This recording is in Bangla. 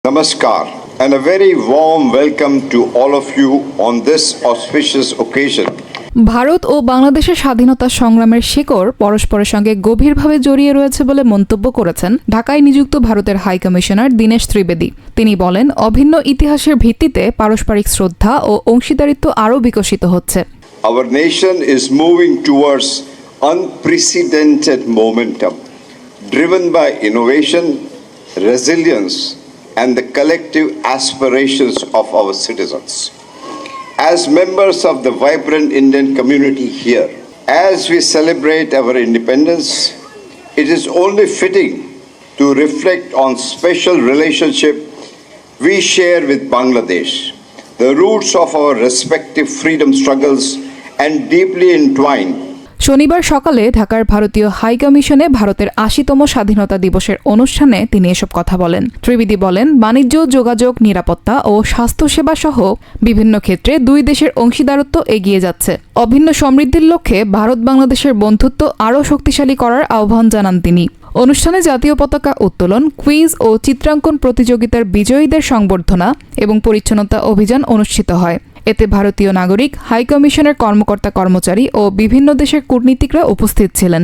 Namaskar and a very warm welcome to all of you on this auspicious occasion. Bharat ও বাংলাদেশের স্বাধীনতা সংগ্রামের শিকড় পরস্পরের সঙ্গে গভীরভাবে জড়িয়ে রয়েছে বলে মন্তব্য করেছেন ঢাকায় নিযুক্ত ভারতের হাই কমিশনার দীনেশ ত্রিবেদী। তিনি বলেন, অভিন্ন ইতিহাসের ভিত্তিতে পারস্পরিক শ্রদ্ধা ও অংশীদারিত্ব আরও বিকশিত হচ্ছে। Our nation is moving towards unprecedented momentum, driven by innovation, resilience, and the collective aspirations of our citizens. As members of the vibrant Indian community here, as we celebrate our independence, it is only fitting to reflect on special relationship we share with Bangladesh, the roots of our respective freedom struggles and deeply entwined. শনিবার সকালে ঢাকার ভারতীয় হাই কমিশনে ভারতের ৮০তম স্বাধীনতা দিবসের অনুষ্ঠানে তিনি এসব কথা বলেন। ত্রিবেদী বলেন, বাণিজ্য, যোগাযোগ, নিরাপত্তা ও স্বাস্থ্যসেবা সহ বিভিন্ন ক্ষেত্রে দুই দেশের অংশীদারত্ব এগিয়ে যাচ্ছে। অভিন্ন সমৃদ্ধির লক্ষ্যে ভারত বাংলাদেশের বন্ধুত্ব আরও শক্তিশালী করার আহ্বান জানান তিনি। অনুষ্ঠানে জাতীয় পতাকা উত্তোলন, কুইজ ও চিত্রাঙ্কন প্রতিযোগিতার বিজয়ীদের সংবর্ধনা এবং পরিচ্ছন্নতা অভিযান অনুষ্ঠিত হয়। এতে ভারতীয় নাগরিক, হাই কমিশনের কর্মকর্তা কর্মচারী ও বিভিন্ন দেশের কূটনীতিকরা উপস্থিত ছিলেন।